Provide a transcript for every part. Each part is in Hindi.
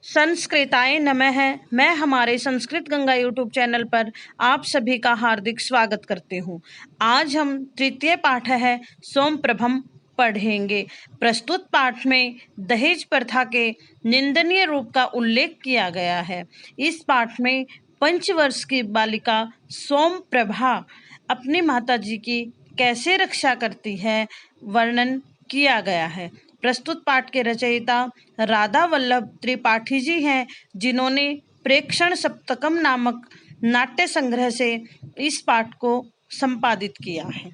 संस्कृताय नमः। मैं हमारे संस्कृत गंगा यूट्यूब चैनल पर आप सभी का हार्दिक स्वागत करती हूँ। आज हम तृतीय पाठ है सोमप्रभम पढ़ेंगे। प्रस्तुत पाठ में दहेज प्रथा के निंदनीय रूप का उल्लेख किया गया है। इस पाठ में 5 वर्ष की बालिका सोमप्रभा अपनी माताजी की कैसे रक्षा करती है वर्णन किया गया है। प्रस्तुत पाठ के रचयिता राधा वल्लभ त्रिपाठी जी हैं, जिन्होंने प्रेक्षण सप्तकम नामक नाट्य संग्रह से इस पाठ को संपादित किया है।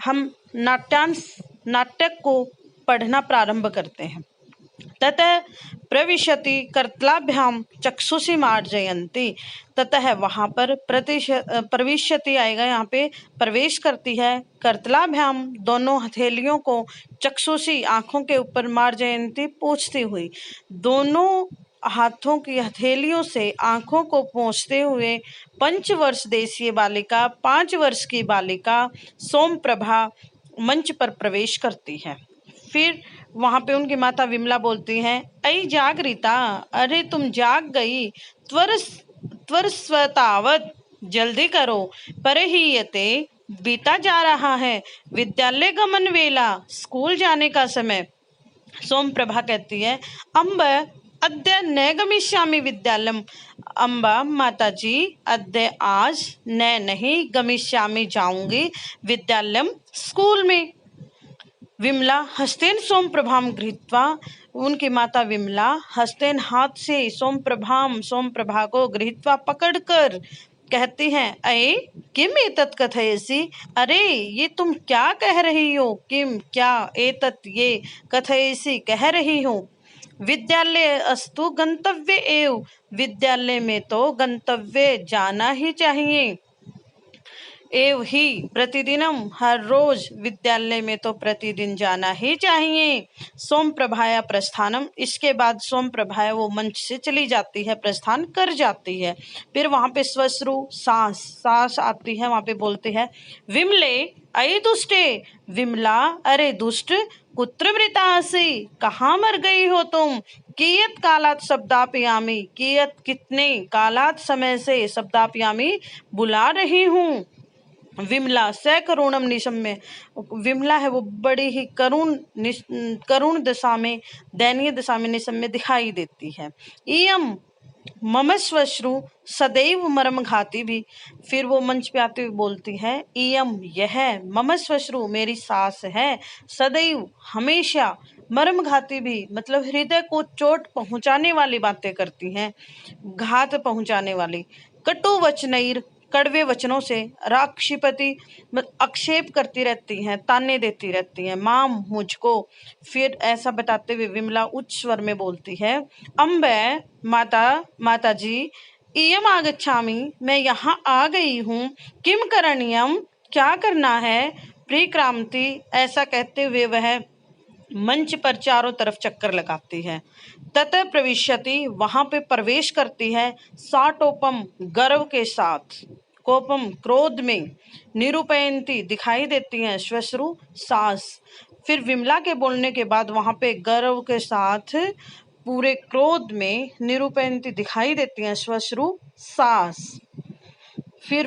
हम नाटक को पढ़ना प्रारंभ करते हैं। ततः प्रविशति कर्तलाभ्याम चक्षुषी मार्जयन्ति। ततः वहाँ पर प्रविशति आएगा, यहाँ पे प्रवेश करती है। कर्तलाभ्याम दोनों हथेलियों को चक्षुषी आँखों के ऊपर मार्जयन्ति पोंछती हुई, दोनों हाथों की हथेलियों से आँखों को पोंछते हुए 5 वर्ष देशीय बालिका 5 वर्ष की बालिका सोमप्रभा मंच पर प्रवेश करती है। फिर वहां पे उनकी माता विमला बोलती हैं, ऐ जागृता, अरे तुम जाग गई, त्वर स्वतावत, जल्दी करो, परहीयते, बीता जा रहा है, विद्यालय गमन वेला, स्कूल जाने का समय। सोमप्रभा कहती है, अम्ब अद्य न गमिष्यामि विद्यालयम। अम्बा माताजी, अद्य आज न नहीं गमिष्यामि जाऊंगी विद्यालयम स्कूल में। विमला हस्तेन सोमप्रभाम गृहीत्वा, उनकी माता विमला हस्तेन हाथ से सोमप्रभा को गृहीत्वा पकड़कर कहती हैं, अये किम एतत् कथयसि, अरे ये तुम क्या कह रही हो, किम क्या एतत् ये कथयसि कह रही हो। विद्यालय अस्तु गंतव्य एव, विद्यालय में तो गंतव्य जाना ही चाहिए। एव ही प्रतिदिनम, हर रोज, विद्यालय में तो प्रतिदिन जाना ही चाहिए। सोमप्रभाया प्रस्थानम, इसके बाद सोमप्रभा वो मंच से चली जाती है, प्रस्थान कर जाती है। फिर वहां पे स्वश्रु सास आती है, वहां पे बोलते हैं, विमले अये दुष्टे, विमला अरे दुष्ट, कुत्र मृतासि, कहाँ मर गई हो तुम। कियत कालात शब्दापयामी, कियत कितने, कालात समय से, शब्दापयामी बुला रही हूँ। विमला सकरुणम निशम्य, विमला है वो बड़ी ही करुण दशा में, दयनीय दशा में निशम्य दिखाई देती है। इयम मम श्वश्रु सदैव मरम घाती भी, फिर वो मंच पे आते हुए बोलती है, इयम यह, मम श्वश्रु मेरी सास है, सदैव हमेशा, मरम घाती भी मतलब हृदय को चोट पहुंचाने वाली बातें करती हैं, घात पहुंचाने वाली। कटु वचनैर, कड़वे वचनों से, राक्षिपति आक्षेप करती रहती हैं, ताने देती रहती हैं, माम मुझको। फिर ऐसा बताते हुए विमला उच्च स्वर में बोलती है, अम्बे माता जी, इयम आगच्छामि, मैं यहाँ आ गई हूँ, किम करणीयम, क्या करना है, प्रिक्रांति, ऐसा कहते हुए वह मंच पर चारों तरफ चक्कर लगाती है। ततः प्रविशति, वहां पे प्रवेश करती है, साटोपम गर्व के साथ, कोपम क्रोध में, निरूपयंती दिखाई देती हैं, श्वश्रु सास। फिर विमला के बोलने के बाद वहां पे गर्व के साथ पूरे क्रोध में निरूपयंती दिखाई देती हैं, श्वश्रु सास। फिर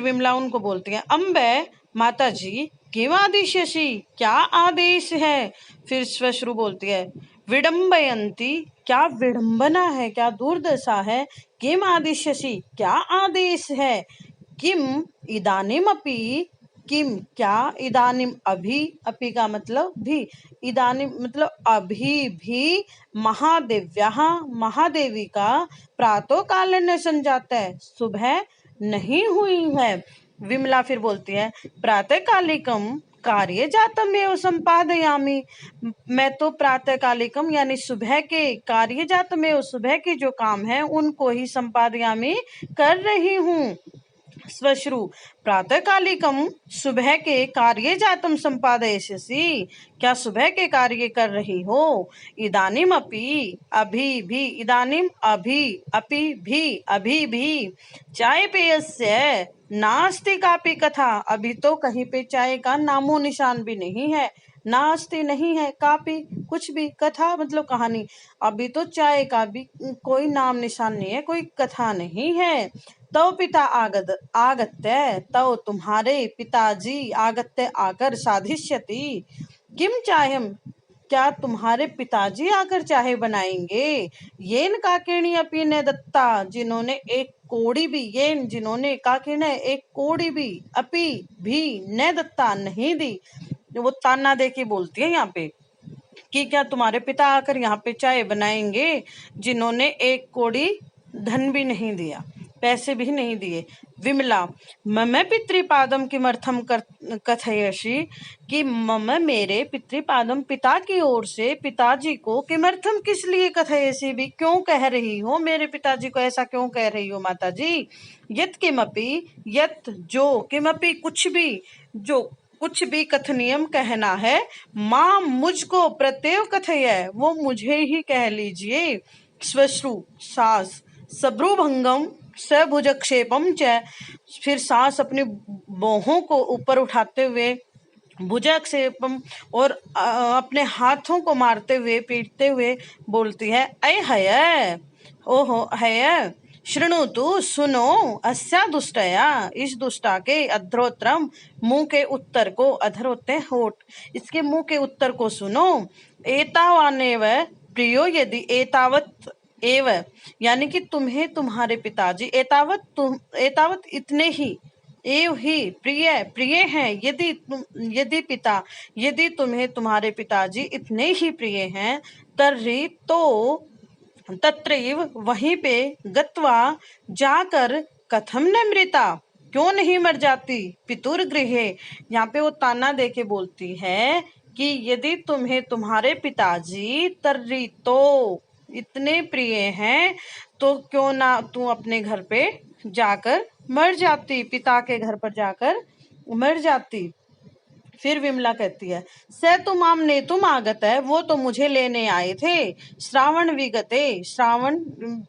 विमला उनको बोलती है, अम्बे माता जी, किम आदिश्यसि, क्या आदेश है। फिर श्वश्रु बोलती है, विडम्बयंती, क्या विडंबना है, क्या दुर्दशा है, किम आदिश्यसि, क्या आदेश है। किम इदानीम अपि, किम क्या, इदानीम अभी, अपि का मतलब भी, इदानीम मतलब अभी भी, महादेव्याः महादेवी का प्रातः काल न संजाता है, सुबह नहीं हुई है। विमला फिर बोलती है, प्रातःकालिकम कार्य जातम एवं संपादयामी, मैं तो प्रातःकालिकम यानी सुबह के, कार्य जातम एवं सुबह के जो काम है उनको ही संपादयामी कर रही हूँ। स्वश्रु प्रातःकालिकम, सुबह के, कार्य जातम संपादयसि, क्या सुबह के कार्य कर रही हो। इदानीम अपि, अभी भी, इदानीम अभी, अपि भी, अभी भी, चाय पेयस्य नास्ति कापि कथा, अभी तो कहीं पे चाय का नामो निशान भी नहीं है, नास्ति नहीं है, कापि कुछ भी, कथा मतलब कहानी, अभी तो चाय का भी कोई नाम निशान नहीं है, कोई कथा नहीं है। तव पिता आगत्य, तव तुम्हारे पिताजी आगत्य आकर, साधिष्यति किम चायम, क्या तुम्हारे पिताजी आकर चाय बनाएंगे। येन काकिणी अपी ने दत्ता, जिन्होंने एक कोड़ी भी, येन जिन्होंने, काकिणी एक कोड़ी भी, अपी भी, ने दत्ता नहीं दी। वो ताना दे के बोलती है यहाँ पे कि क्या तुम्हारे पिता आकर यहाँ पे चाय बनाएंगे, जिन्होंने एक कोड़ी धन भी नहीं दिया, पैसे भी नहीं दिए। विमला, मम पितृपादम किमर्थम कथयसि, कि मम मेरे पितृपादम पिता की ओर से, पिताजी को, किमर्थम किस लिए, कथयसि भी क्यों कह रही हो, मेरे पिताजी को ऐसा क्यों कह रही हो माता जी। यत किमपि, यत जो, किमपि कुछ भी, जो कुछ भी, कथनियम कहना है, माँ मुझको, प्रत्यय कथय वो मुझे ही कह लीजिए। श्वश्रु सास, सब्रुभंगम सभुजक्षेपम च, फिर सास अपनी बाहों को ऊपर उठाते हुए, भुजक्षेपम और अपने हाथों को मारते हुए, पीटते हुए बोलती है, ऐ हय, ओहो हय, शृणुतु सुनो, अस्या दुष्टया, इस दुष्टा के, अधरोत्रम मुंह के उत्तर को, अधर होते हैं होठ, इसके मुंह के उत्तर को सुनो। एतावानेव प्रियो यदि, एतावत एव यानी कि तुम्हें तुम्हारे पिताजी, एतावत तुम, एतावत इतने ही, एव ही, प्रिय प्रिय हैं, यदि पिता, यदि तुम्हें तुम्हारे पिताजी इतने ही प्रिय हैं, तर्हि तो तत्रैव वहीं पे, गत्वा जाकर, कथम न मृता क्यों नहीं मर जाती, पितुर गृहे, यहाँ पे वो ताना दे के बोलती है कि यदि तुम्हें तुम्हारे पिताजी तर्री तो इतने प्रिय हैं, तो क्यों ना तू अपने घर पे जाकर मर जाती, पिता के घर पर जाकर मर जाती। फिर विमला कहती है, स तुम आम ने तुम आगत है, वो तो मुझे लेने आए थे, श्रावण विगते, श्रावण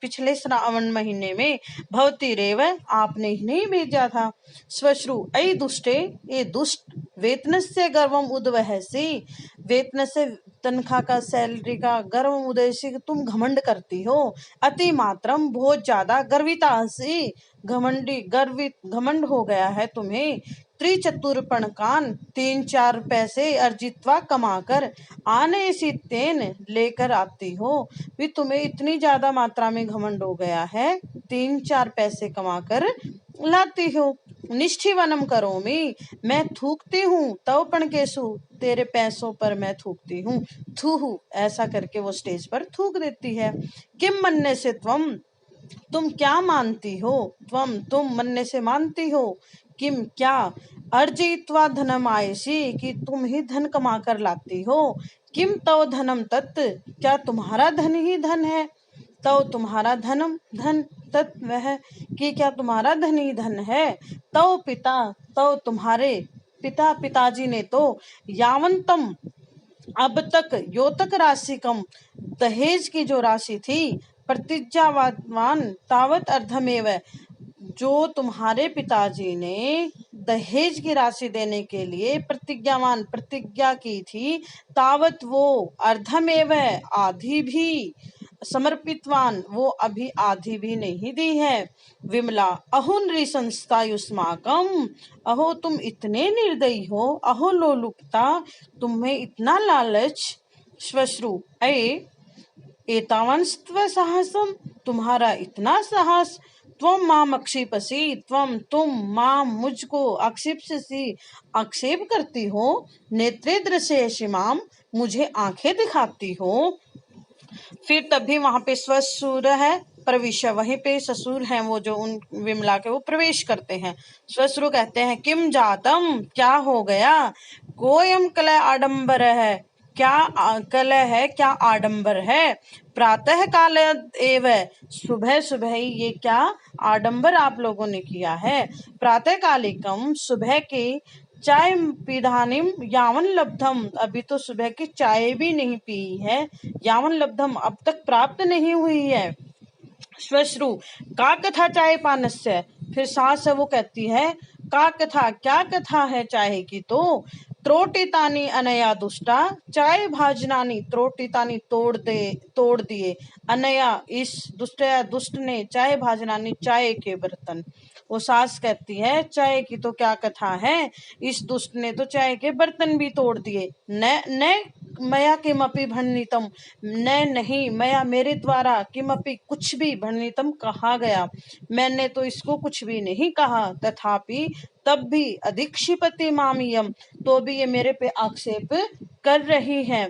पिछले श्रावण महीने में, भवती रेव आपने ही नहीं भेजा था। श्वश्रु ऐ दुष्टे, ये दुष्ट, वेतन से गर्वम उद्वहसी, वेतन से तनख्वाह का, सैलरी का, गर्व उदयसी, तुम घमंड करती हो, अति मात्रम बहुत ज्यादा, गर्विता हसी, घमंडी, गर्वित, घमंड हो गया है तुम्हें। त्रिचतुरपण कान, 3-4 पैसे अर्जित्वा कमाकर, आने सी तेन लेकर आती हो, भी तुम्हें इतनी ज्यादा मात्रा में घमंड हो गया है, 3-4 पैसे कमाकर लाती हो। निष्ठिवनम करोमि, मैं थूकती हूँ, तवपण केसु, तेरे पैसों पर मैं थूकती हूँ, थूहू, ऐसा करके वो स्टेज पर थूक देती है। किम मन्ने से तुम क्या मानती हो, तुम मन्ने से मानती हो, किम क्या, अर्जित्वा धनम आयसी, कि तुम ही धन कमा कर लाती हो, किम तव धनम तत्, क्या तुम्हारा धन ही धन है, तव तुम्हारा धनम धन, तत् वह, कि क्या तुम्हारा धन ही धन है। तव पिता, तव तुम्हारे पिता, पिताजी ने तो, यावंतम अब तक, योतक राशि कम, दहेज की जो राशि थी, प्रतिज्ञावान तावत अर्धमेव, जो तुम्हारे पिताजी ने दहेज की राशि देने के लिए प्रतिज्ञावान, प्रतिज्ञा की थी, तावत वो, अर्धमेव आधी भी, समर्पितवान वो अभी आधी भी नहीं दी है। विमला, अहो नृशंस्तायुष्माकम, अहो तुम इतने निर्दयी हो, अहो लोलुपता, तुम्हें इतना लालच। श्वश्रु ऐ एतावंस्त्व साहसम, तुम्हारा इतना साहस, त्वम माम अक्षिपसी, तुम माम मुझको, अक्षिपसी आक्षेप करती हो, नेत्रे दृश्यसि माम, मुझे आंखें दिखाती हो। फिर तभी वहां पे स्वसुर है, प्रविश, वहीं पे ससुर हैं वो, जो उन विमला के, वो प्रवेश करते हैं। स्वसुर कहते हैं, किम जातम, क्या हो गया, कोयम कलह आडंबर है, क्या कलह है, क्या आडंबर है, प्रातः काल एव, सुबह सुबह ही ये क्या आडंबर आप लोगों ने किया है। प्रातः कालिकम, सुबह की, चाय पिधानिम यावन लब्धम, अभी तो सुबह की चाय भी नहीं पी है, यावन लब्धम अब तक प्राप्त नहीं हुई है। श्वश्रु का कथा चाय पानस्य, फिर सास है वो कहती है, का कथा, क्या कथा है चाय की, तो त्रोटितानि अनया दुष्टा, चाय भाजनानी त्रोटितानी तोड़ दिए, अनया इस दुष्ट ने, चाय भाजनानी चाय के बर्तन। वो सास कहती है चाय की तो क्या कथा है, इस दुष्ट ने तो चाय के बर्तन भी तोड़ दिए। न न मया किमपि भणितम, न नहीं मया मेरे द्वारा, किमपि कुछ भी, भणितम कहा गया, मैंने तो इसको कुछ भी नहीं कहा, तथापि तब भी, अधिक्षिपति मामियम, तो भी ये मेरे पे आक्षेप कर रही है,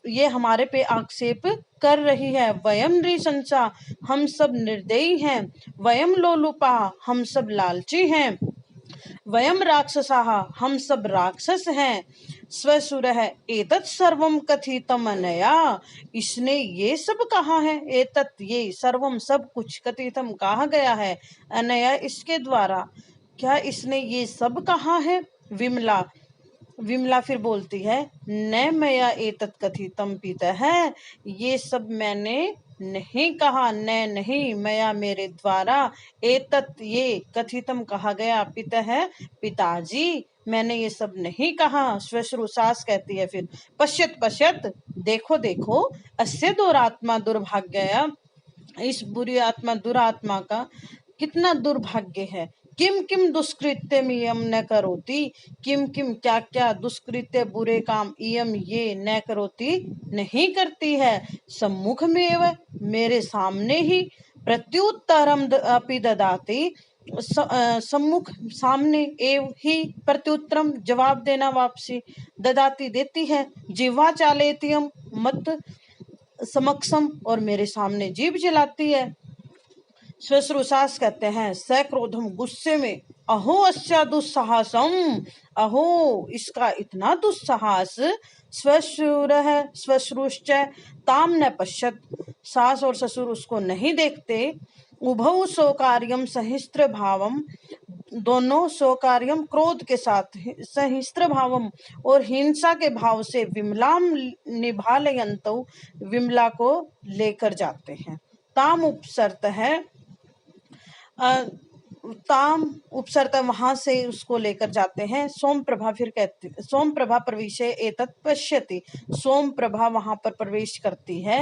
ये हमारे पे आक्षेप कर रही है। वयम नृशंसा, हम सब निर्दयी हैं, वयम लोलुपा, हम सब लालची हैं, वयम राक्षसाः, हम सब राक्षस हैं, स्वसुरः एतत् सर्वम कथितम अनया, इसने ये सब कहा है, एतत् ये, सर्वम सब कुछ, कथितम कहा गया है, अनया इसके द्वारा, क्या इसने ये सब कहा है। विमला विमला फिर बोलती है न मया एतत् कथितम पितः, ये सब मैंने नहीं कहा, न नहीं मया मेरे द्वारा, एतत् ये, कथितम कहा गया, पितः पिताजी, मैंने ये सब नहीं कहा। श्वश्रु सास कहती है फिर पश्यत पश्यत, देखो देखो, अस्य दुरात्मा दुर्भाग्य, इस बुरी आत्मा दुरात्मा का कितना दुर्भाग्य है। किम किम दुष्कृत्य इयम न करोति, किम किम क्या क्या, दुष्कृत्य बुरे काम, इयम ये, न करोति नहीं करती है, सम्मुख में मेरे सामने ही, प्रत्युत्तरम अपि ददाति, सम्मुख सामने, एव ही प्रत्युत्तरम जवाब देना, वापसी, ददाती देती है, जिह्वा चालेतियम मत समक्षम, और मेरे सामने जीभ जलाती है। श्वश्रु सास कहते हैं सक्रोधम, गुस्से में, अहो अस्या दुस्साहसम, अहो इसका इतना दुस्साहस, श्वश्रुश्च ताम न पश्यत, सास और ससुर उसको नहीं देखते, उभौ सौकार्यम सहिस्त्र भावम, दोनों सौकार्यम क्रोध के साथ, सहिस्त्र भावम और हिंसा के भाव से, विमलाम निभालयंतो, विमला को लेकर जाते हैं। ताम उपसर्त है, ताम उपसर्ग वहां से उसको लेकर जाते हैं। सोम प्रभा फिर कहती, सोम प्रभा प्रविशे एतत् पश्यति, सोम प्रभा वहां पर प्रवेश करती है,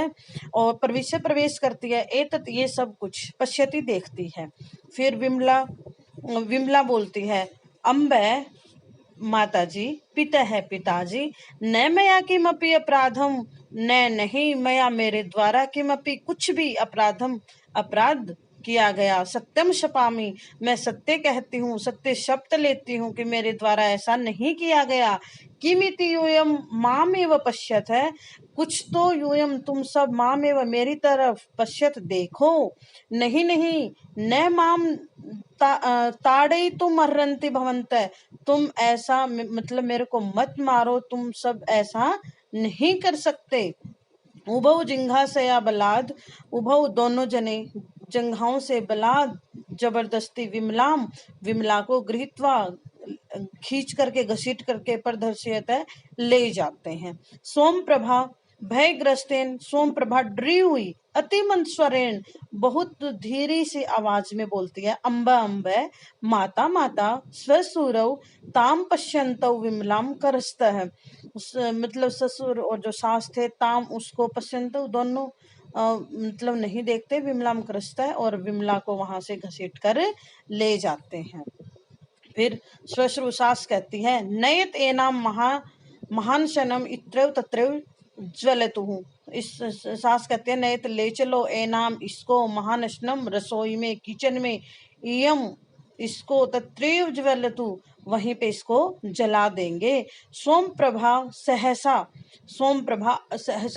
और प्रवेश करती है, एतत् ये सब कुछ, पश्यति देखती है। फिर विमला बोलती है अम्बे माताजी, पिता पिताजी, न मया किमपि अपराधम, न नहीं मया मेरे द्वारा, किमपि कुछ भी, अपराधम अपराध किया गया, सत्यम शपामी, मैं सत्य कहती हूँ, सत्य शपथ लेती हूँ कि मेरे द्वारा ऐसा नहीं किया गया। किमिति यूयम मामेव पश्यत है, कुछ तो यूयम तुम सब, मामेव मेरी तरफ, पश्यत देखो, नहीं नहीं, न माम ताड़ई तुम अर्रंति भवंत, तुम ऐसा मतलब मेरे को मत मारो, तुम सब ऐसा नहीं कर सकते। उभौ जिंघा से या बलाद, उभौ दोनों जने, जंघाओं से, बलाद जबरदस्ती, विमला को गृहीत्वा खींच करके, घसीट करके, प्रदर्शित ले जाते हैं। सोम प्रभा भयग्रस्तेन, सोम प्रभा डरी हुई, अति मंद स्वरेण, बहुत धीरे सी आवाज में बोलती है, अम्बा अम्बे, माता माता, स्वसुरौ ताम पश्यन्तौ विमलाम करस्तः, मतलब ससुर और जो सास थे, ताम उसको, पश्यन्तौ दोनों मतलब नहीं देखते, विमलाम करस्तः, और विमला को वहां से घसीट कर ले जाते हैं। फिर श्वश्रु सास कहती है नयत एनाम महान शनम इत्रव तत्रव ज्वलतुहु, इस सास कहते हैं नयत ले चलो एनाम इसको, महानशनम रसोई में, किचन में, इयम इसको, तत्रैव ज्वलतु वहीं पे इसको जला देंगे। सोम प्रभा सहसा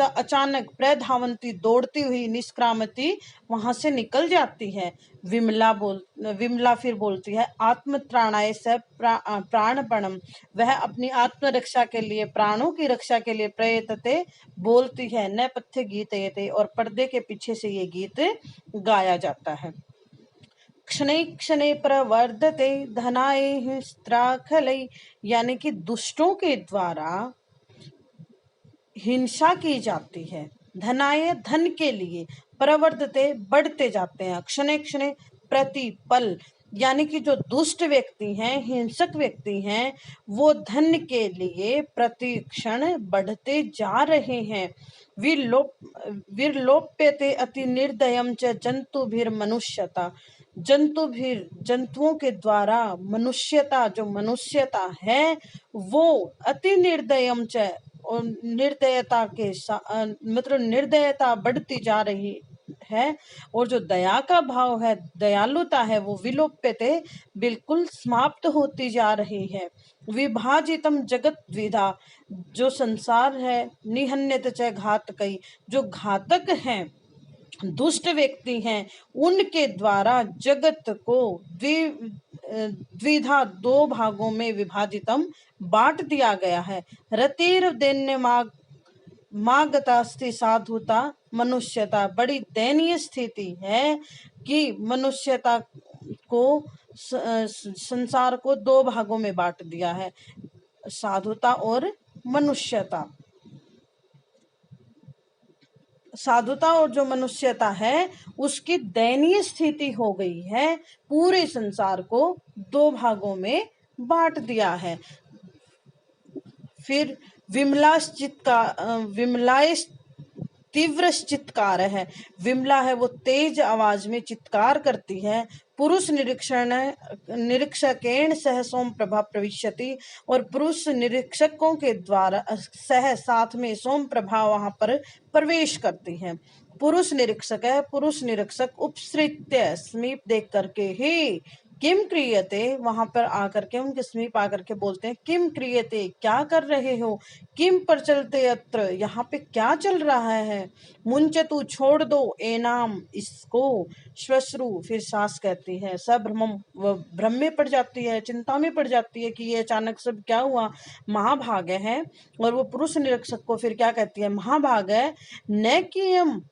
अचानक, प्रधावंती दौड़ती हुई, निष्क्रामती वहां से निकल जाती है। विमला फिर बोलती है आत्मत्राणाय स प्राणपणम, वह अपनी आत्मरक्षा के लिए, प्राणों की रक्षा के लिए, प्रयतते बोलती है, न पथ्य गीतयते, और पर्दे के पीछे से ये गीत गाया जाता है। क्षणे क्षणे प्रवर्धते धनाय स्त्राखलय, यानी कि दुष्टों के द्वारा हिंसा की जाती है, धनाय धन के लिए, प्रवर्धते बढ़ते जाते हैं, क्षणे क्षणे प्रति पल, यानी कि जो दुष्ट व्यक्ति हैं, हिंसक व्यक्ति हैं, वो धन के लिए प्रतिक्षण बढ़ते जा रहे हैं। विर्लोप्यते अति निर्दयम च जंतुभिर्मनुष्यता। जंतुओं के द्वारा मनुष्यता, जो मनुष्यता है वो अति निर्दयम च, और निर्दयता के मतलब निर्दयता बढ़ती जा रही है, और जो दया का भाव है, दयालुता है, वो विलोप्यते बिल्कुल समाप्त होती जा रही है। विभाजितम जगत द्विधा, जो संसार है, निहन्यत च घातकई, जो घातक हैं, दुष्ट व्यक्ति हैं, उनके द्वारा जगत को द्विधा, दो भागों में विभाजितम बांट दिया गया है। रतिर दैन्य मागतास्ति साधुता मनुष्यता, बड़ी दयनीय स्थिति है कि मनुष्यता को, संसार को दो भागों में बांट दिया है, साधुता और मनुष्यता। साधुता और जो मनुष्यता है उसकी दयनीय स्थिति हो गई है, पूरे संसार को दो भागों में बांट दिया है। फिर विमलाय तीव्र चित्कार है। विमला है वो तेज आवाज में चित्कार करती है। पुरुष निरीक्षकेण सह सोम प्रभा प्रविशति, और पुरुष निरीक्षकों के द्वारा सह, साथ में सोम प्रभा वहां पर प्रवेश करती है। पुरुष निरीक्षक है, पुरुष निरीक्षक उपसृत्य, समीप देख करके, हे किम क्रियते, वहां पर आकर के उनके समीप आकर के बोलते हैं, किम क्रियते, क्या कर रहे हो, किम पर चलते अत्र, यहाँ पे क्या चल रहा है, मुंचतु, छोड़ दो, एनाम, इसको, श्वश्रु, फिर सास कहती है, सभ्रमम, भ्रम में पड़ जाती है, चिंता में पड़ जाती है कि ये अचानक सब क्या हुआ, महाभाग है। और वो पुरुष निरीक्षक को फिर क्या कहती है, महाभाग है, न कियम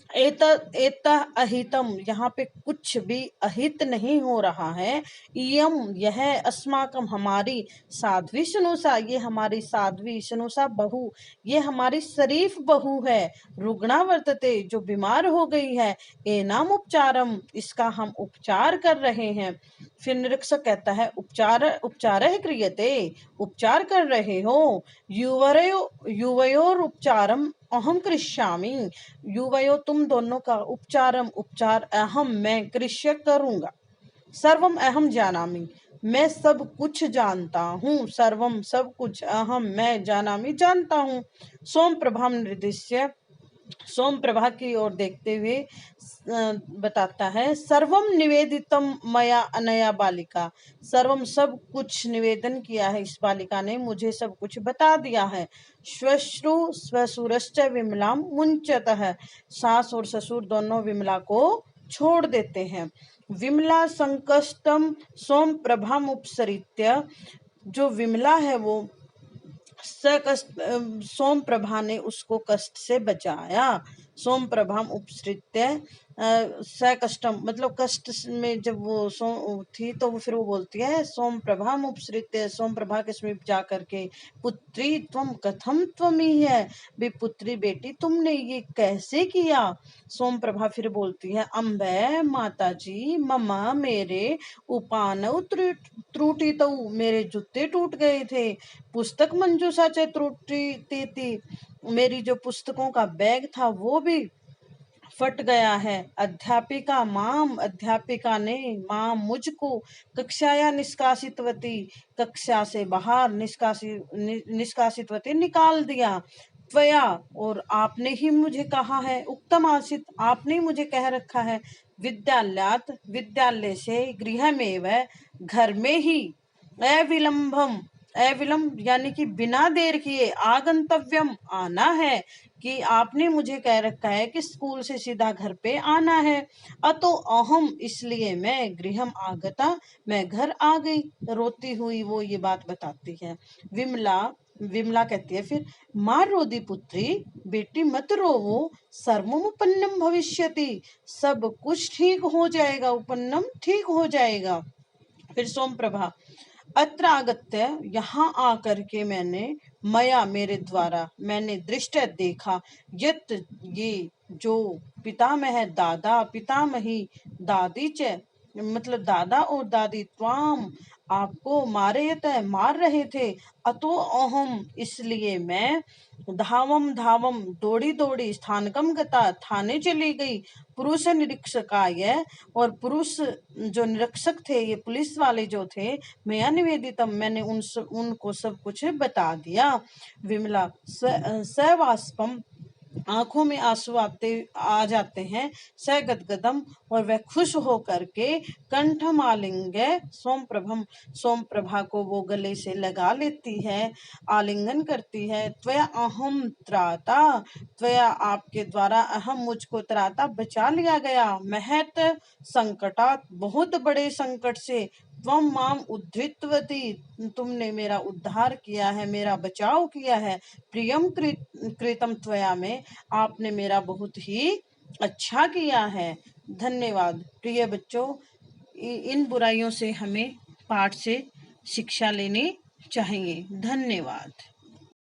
एता अहितम, यहाँ पे कुछ भी अहित नहीं हो रहा है। इयम, यह, अस्माकम, हमारी, साध्वी शनुषा, ये हमारी साध्वी, शनुषा बहू, ये हमारी शरीफ बहू है, रुग्णा वर्तते, जो बीमार हो गई है, एनाम उपचारम, इसका हम उपचार कर रहे हैं। फिर निरीक्षक कहता है, उपचार क्रियते, उपचार कर रहे हो, युवयोर उपचारम अहम कृष्यामि, युवयो, तुम दोनों का, उपचार अहम, मैं, कृष्य, करूंगा, सर्वम अहम जानामि, मैं सब कुछ जानता हूँ, सर्वम, सब कुछ, अहम, मैं, जानामि, जानता हूँ। सोम प्रभा निर्दिश्य, सोम प्रभा की ओर देखते हुए बताता है, सर्वम निवेदितम मया अनया बालिका, सर्वम, सब कुछ निवेदन किया है इस बालिका ने, मुझे सब कुछ बता दिया है। श्वश्रु स्वसुरश्च विमलाम मुंचतः, सास और ससुर दोनों विमला को छोड़ देते हैं। विमला संकष्टम सोम प्रभाम उपसरित्य, जो विमला है वो सकष्ट, सोम प्रभा ने उसको कष्ट से बचाया। सोम प्रभाम उपसृत्य, सकष्टम, मतलब कष्ट में जब वो थी तो वो फिर वो बोलती है, सोम प्रभाम उपसृत्य, सोम प्रभा के समीप जा करके, पुत्री त्वम कथम त्वमी है, बे पुत्री, बेटी, तुमने ये कैसे किया। सोम प्रभा फिर बोलती है, अम्बे, माता जी, ममा, मेरे, उपानव त्रुटितौ, मेरे जूते टूट गए थे, पुस्तक मंजूषा च त्रुटि, मेरी जो पुस्तकों का बैग था वो भी फट गया है। अध्यापिका माम, अध्यापिका ने, माम, मुझको, कक्षाया निष्कासितवती, कक्षा से बाहर, निष्कासितवती, निकाल दिया। त्वया, और आपने ही मुझे कहा है, उक्तम आसित, आपने मुझे कह रखा है, विद्यालयात, विद्यालय से, गृह में, वह घर में ही, अविलंबम, अविलंब यानी कि बिना देर किए, आगंतव्यम, आना है, कि आपने मुझे कह रखा है कि स्कूल से सीधा घर पे आना है। अतो अहम, इसलिए मैं, गृहम आगता, मैं घर आ गई, रोती हुई वो ये बात बताती है। विमला कहती है फिर, माँ रोदी पुत्री, बेटी मत रोवो, सर्वमुपन्नम भविष्यति, सब कुछ ठीक हो जाएगा, उपन्नम, ठीक हो जाएगा। फिर सोम प्रभा, अत्र आगत्य, यहाँ आकर के मैंने, मया, मेरे द्वारा, मैंने, दृष्ट, देखा, यत, ये, जो, पितामह, दादा, पितामही, दादी च, मतलब दादा और दादी त्वाम आपको मार रहे थे। अतो अहम इसलिए मैं धावम धावम दौड़ी दौड़ी स्थानकम गता थाने चली गई। पुरुष निरीक्षकाय और पुरुष जो निरीक्षक थे, ये पुलिस वाले जो थे, मैं निवेदितम मैंने उनको सब कुछ बता दिया। विमला सवास्पम आंखों में आंसू आ जाते हैं। सगदगदम और वह खुश हो करके कंठमालिंग सोमप्रभम सोमप्रभा को वो गले से लगा लेती है, आलिंगन करती है। त्वया अहम त्राता त्वया आपके द्वारा अहम मुझको त्राता बचा लिया गया। महत संकटात बहुत बड़े संकट से। त्वम माम उद्धृतवती तुमने मेरा उद्धार किया है, मेरा बचाव किया है। प्रियम कृतम त्वया में आपने मेरा बहुत ही अच्छा किया है। धन्यवाद। प्रिय बच्चों, इन बुराइयों से हमें पाठ से शिक्षा लेनी चाहिए। धन्यवाद।